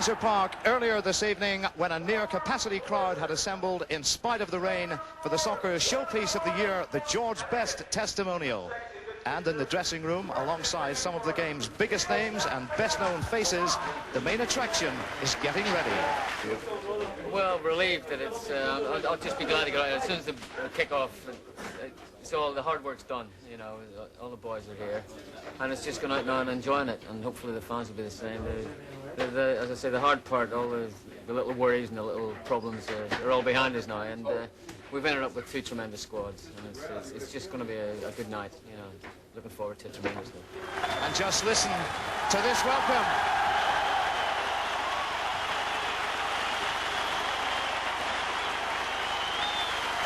Windsor Park earlier this evening when a near-capacity crowd had assembled in spite of the rain for the soccer showpiece of the year, the George Best Testimonial. And in the dressing room, alongside some of the game's biggest names and best-known faces, the main attraction is getting ready. Well, relieved that it's... I'll just be glad to get out. As soon as the kick-off, so all the hard work's done, you know, all the boys are here. And it's just going out now and enjoying it, and hopefully the fans will be the same. As I say, the hard part, all the little worries and the little problems are all behind us now, and we've ended up with two tremendous squads, and it's just going to be a good night, you know. Looking forward to it tremendously. And just listen to this welcome.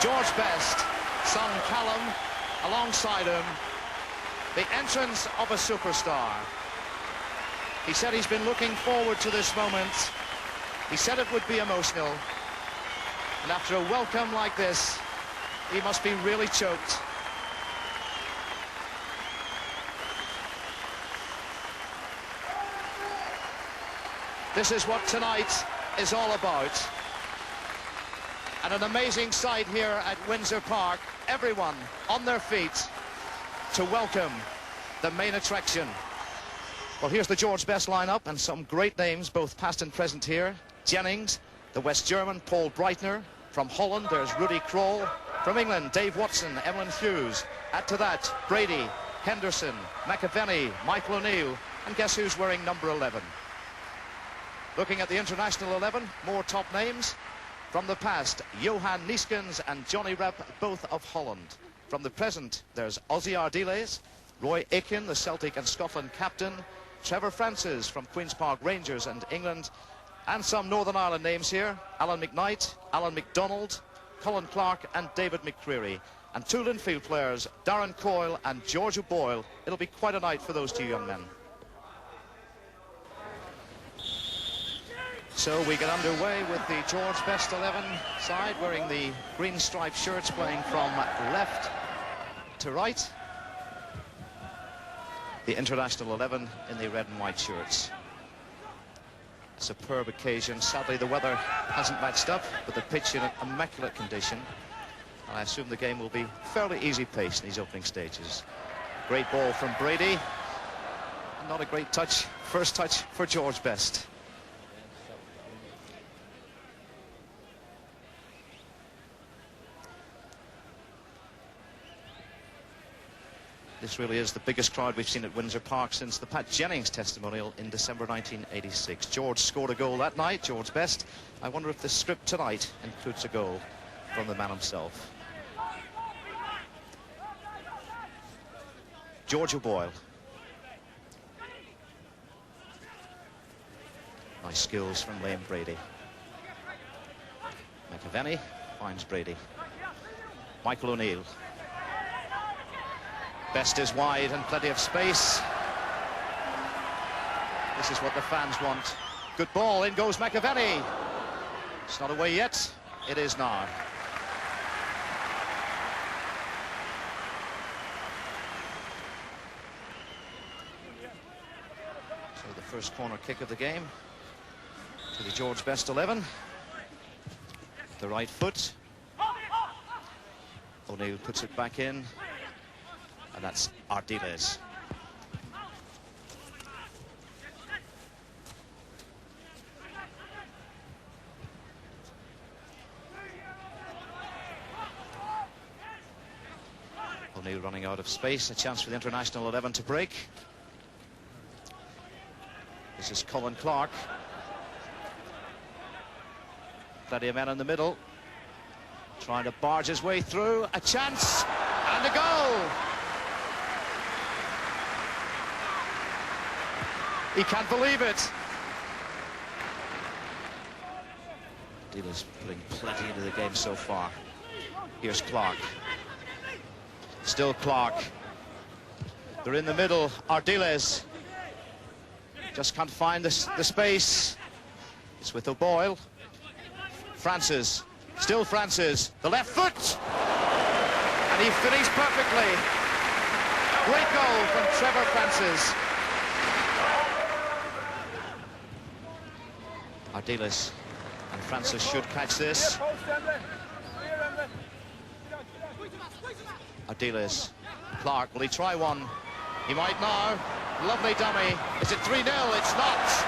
George Best, son Callum, alongside him, the entrance of a superstar. He said he's been looking forward to this moment. He said it would be emotional. And after a welcome like this, he must be really choked. This is what tonight is all about. And an amazing sight here at Windsor Park. Everyone on their feet to welcome the main attraction. Well, here's the George Best lineup and some great names, both past and present here. Jennings, the West German, Paul Breitner. From Holland, there's Rudy Kroll. From England, Dave Watson, Emlyn Hughes. Add to that, Brady, Henderson, McAvenny, Michael O'Neill. And guess who's wearing number 11? Looking at the international 11, more top names. From the past, Johan Nieskens and Johnny Rep, both of Holland. From the present, there's Ozzy Ardiles, Roy Aitken, the Celtic and Scotland captain, Trevor Francis from Queen's Park Rangers and England, and some Northern Ireland names here, Alan McKnight, Alan McDonald, Colin Clark and David McCreary. And two Linfield players, Darren Coyle and George O'Boyle. It'll be quite a night for those two young men. So we get underway with the George Best 11 side, wearing the green striped shirts, playing from left to right. The international 11 in the red and white shirts. A superb occasion. Sadly, the weather hasn't matched up, but the pitch in immaculate condition. And I assume the game will be fairly easy paced in these opening stages. Great ball from Brady. Not a great touch, first touch for George Best. This really is the biggest crowd we've seen at Windsor Park since the Pat Jennings testimonial in December 1986. George scored a goal that night, George Best. I wonder if the script tonight includes a goal from the man himself. George O'Boyle. Nice skills from Liam Brady. McAvenny finds Brady. Michael O'Neill. Best is wide and plenty of space. This is what the fans want. Good ball, in goes McAvenny. It's not away yet, it is now. So the first corner kick of the game to the George Best 11. The right foot. O'Neill puts it back in. And that's Ardiles. O'Neill running out of space, a chance for the international 11 to break. This is Colin Clark. Plenty of men in the middle. Trying to barge his way through, a chance and a goal! He can't believe it. Dealer's putting plenty into the game so far. Here's Clark. Still Clark. They're in the middle. Ardiles just can't find the space. It's with O'Boyle. Francis. Still Francis. The left foot. And he finished perfectly. Great goal from Trevor Francis. Ardiles and Francis should catch this. Ardiles. Clark, will he try one? He might now. Lovely dummy. Is it 3-0? It's not.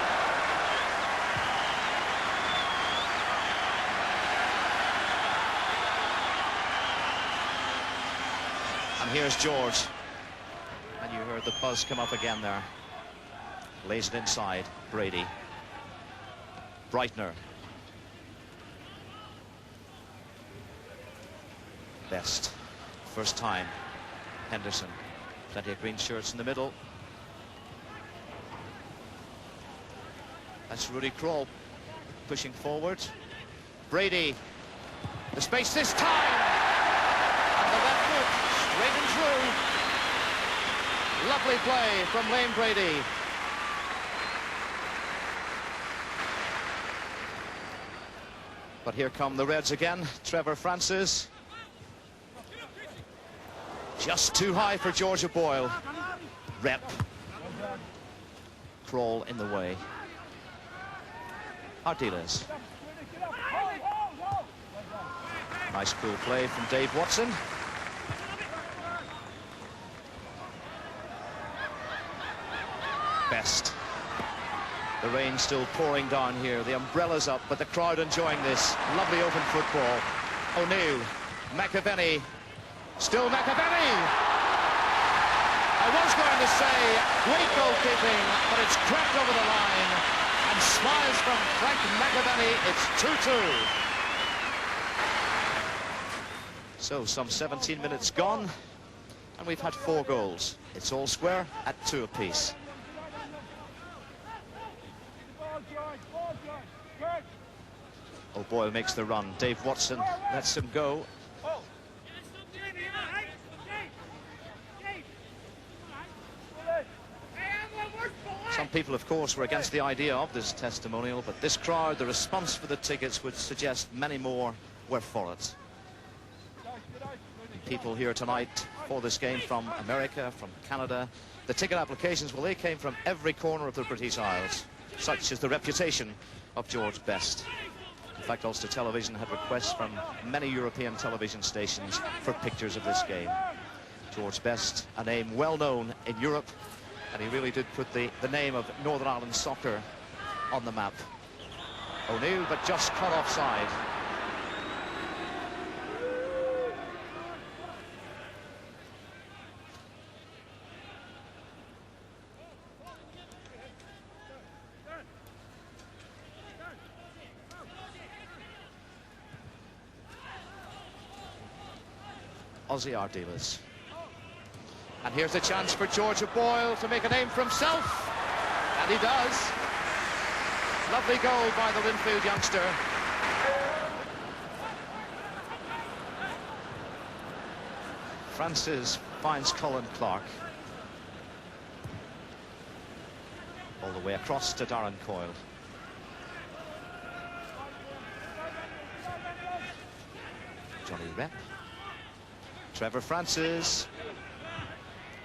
And here's George. And you heard the buzz come up again there. Lays it inside. Brady. Breitner. Best. First time. Henderson. Plenty of green shirts in the middle. That's Rudy Kroll pushing forward. Brady. The space this time. And the left foot straight and through. Lovely play from Lane Brady. But here come the Reds again. Trevor Francis. Just too high for Georgia Boyle. Rep. Kroll in the way. Ardiles. Nice cool play from Dave Watson. Best. The rain still pouring down here. The umbrella's up, but the crowd enjoying this. Lovely open football. O'Neill. McAvenny. Still McAvenny. I was going to say great goalkeeping, but it's crept over the line. And smiles from Frank McAvenny. It's 2-2. So some 17 minutes gone, and we've had 4 goals. It's all square at 2 apiece. O'Boyle makes the run. Dave Watson lets him go. Some people, of course, were against the idea of this testimonial, but this crowd, the response for the tickets would suggest many more were for it. People here tonight for this game from America, from Canada. The ticket applications, well, they came from every corner of the British Isles. Such is the reputation of George Best. In fact, Ulster Television had requests from many European television stations for pictures of this game. George Best, a name well known in Europe, and he really did put the name of Northern Ireland soccer on the map. O'Neill, but just cut offside. Ozzy Ardiles. And here's a chance for Georgia Boyle to make a name for himself. And he does. Lovely goal by the Linfield youngster. Francis finds Colin Clark. All the way across to Darren Coyle. Johnny Rep. Trevor Francis.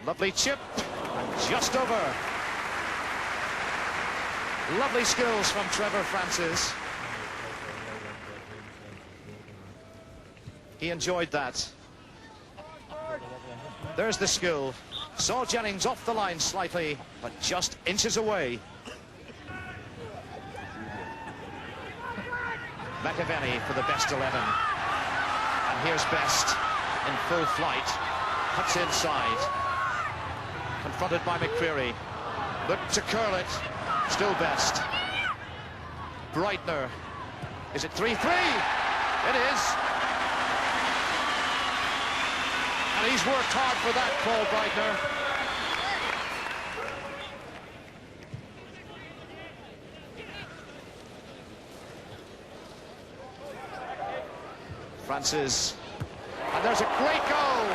Lovely chip, and just over. Lovely skills from Trevor Francis. He enjoyed that. There's the skill. Saw Jennings off the line slightly, but just inches away. McAvenny for the best 11. And here's Best in full flight. Cuts inside. Confronted by McCreary. Look to curl it. Still Best. Breitner. Is it 3-3? It is. And he's worked hard for that, Paul Breitner. Francis. And there's a great goal.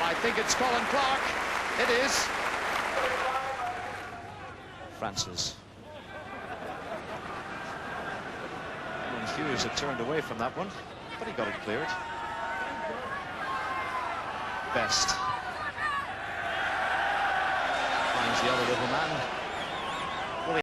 I think it's Colin Clark. It is. Francis. Hughes had turned away from that one, but he got it cleared. Best. Finds the other little man.